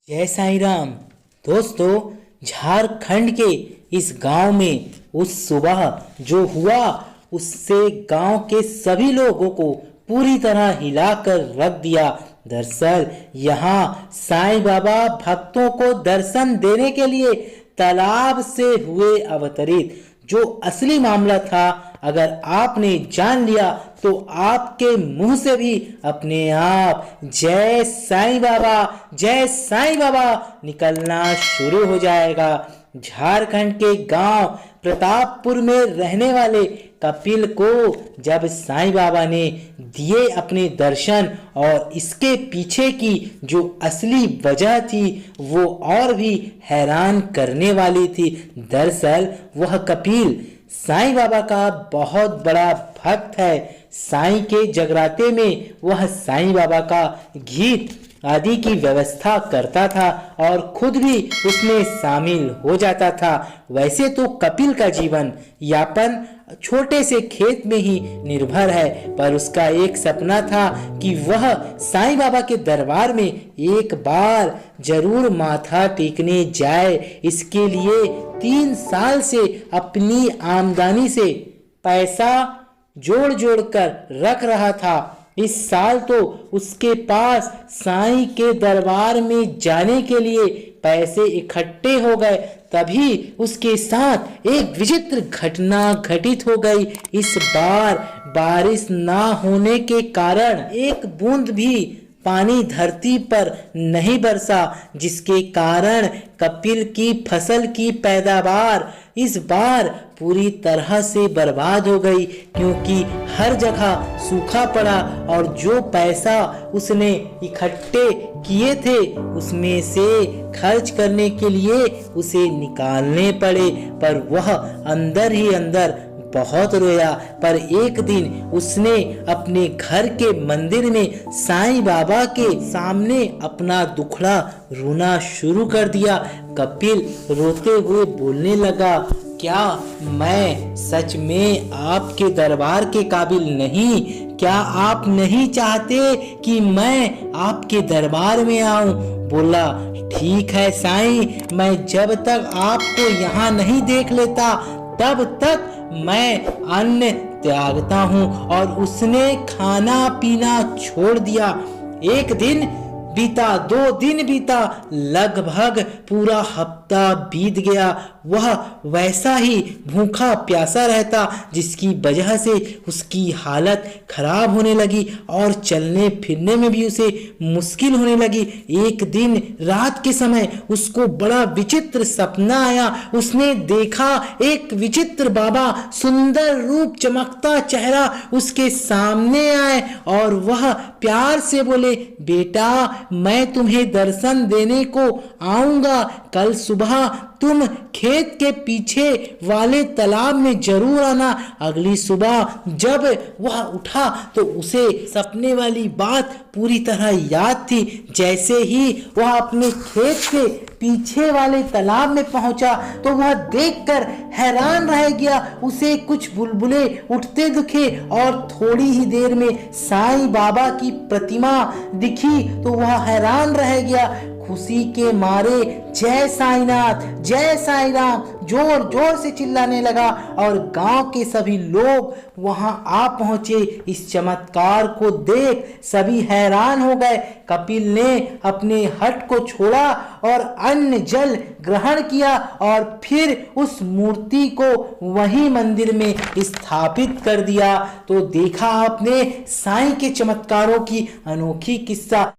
जय साईं राम। दोस्तों, झारखंड के इस गांव में उस सुबह जो हुआ उससे गांव के सभी लोगों को पूरी तरह हिलाकर रख दिया। दरअसल यहाँ साईं बाबा भक्तों को दर्शन देने के लिए तालाब से हुए अवतरित। जो असली मामला था अगर आपने जान लिया तो आपके मुंह से भी अपने आप जय साईं बाबा, जय साईं बाबा निकलना शुरू हो जाएगा। झारखंड के गांव प्रतापपुर में रहने वाले कपिल को जब साईं बाबा ने दिए अपने दर्शन और इसके पीछे की जो असली वजह थी वो और भी हैरान करने वाली थी। दरअसल वह कपिल साईं बाबा का बहुत बड़ा भक्त है। साईं के जगराते में वह साईं बाबा का गीत आदि की व्यवस्था करता था और खुद भी उसमें शामिल हो जाता था। वैसे तो कपिल का जीवन यापन छोटे से खेत में ही निर्भर है, पर उसका एक सपना था कि वह साईं बाबा के दरबार में एक बार जरूर माथा टेकने जाए। इसके लिए 3 साल से अपनी आमदनी से पैसा जोड़ जोड़ कर रख रहा था। इस साल तो उसके पास साईं के दरबार में जाने के लिए पैसे इकट्ठे हो गए। तभी उसके साथ एक विचित्र घटना घटित हो गई। इस बार बारिश ना होने के कारण एक बूंद भी पानी धरती पर नहीं बरसा, जिसके कारण कपिल की फसल की पैदावार इस बार पूरी तरह से बर्बाद हो गई, क्योंकि हर जगह सूखा पड़ा और जो पैसा उसने इकट्ठे किए थे उसमें से खर्च करने के लिए उसे निकालने पड़े। पर वह अंदर ही अंदर बहुत रोया। पर एक दिन उसने अपने घर के मंदिर में साईं बाबा के सामने अपना दुखड़ा रोना शुरू कर दिया। कपिल रोते हुए बोलने लगा, क्या मैं सच में आपके दरबार के काबिल नहीं? क्या आप नहीं चाहते कि मैं आपके दरबार में आऊं? बोला, ठीक है साईं, मैं जब तक आपको यहाँ नहीं देख लेता तब तक मैं अन्न त्यागता हूँ। और उसने खाना पीना छोड़ दिया। एक दिन बीता, 2 दिन बीता, लगभग पूरा हफ्ता बीत गया। वह वैसा ही भूखा प्यासा रहता, जिसकी वजह से उसकी हालत खराब होने लगी और चलने फिरने में भी उसे मुश्किल होने लगी। एक दिन रात के समय उसको बड़ा विचित्र सपना आया। उसने देखा एक विचित्र बाबा, सुंदर रूप, चमकता चेहरा उसके सामने आए और वह प्यार से बोले, बेटा मैं तुम्हें दर्शन देने को आऊंगा। कल सुबह तुम खेत के पीछे वाले तालाब में जरूर आना। अगली सुबह जब वह उठा तो उसे सपने वाली बात पूरी तरह याद थी। जैसे ही वह अपने खेत के पीछे वाले तालाब में पहुंचा तो वह देखकर हैरान रह गया। उसे कुछ बुलबुले उठते दिखे और थोड़ी ही देर में साईं बाबा की प्रतिमा दिखी तो वह हैरान रह गया। खुशी के मारे जय साईनाथ, जय साईं राम जोर जोर से चिल्लाने लगा और गांव के सभी लोग वहां आ पहुंचे। इस चमत्कार को देख सभी हैरान हो गए। कपिल ने अपने हट को छोड़ा और अन्न जल ग्रहण किया और फिर उस मूर्ति को वही मंदिर में स्थापित कर दिया। तो देखा आपने साईं के चमत्कारों की अनोखी किस्सा।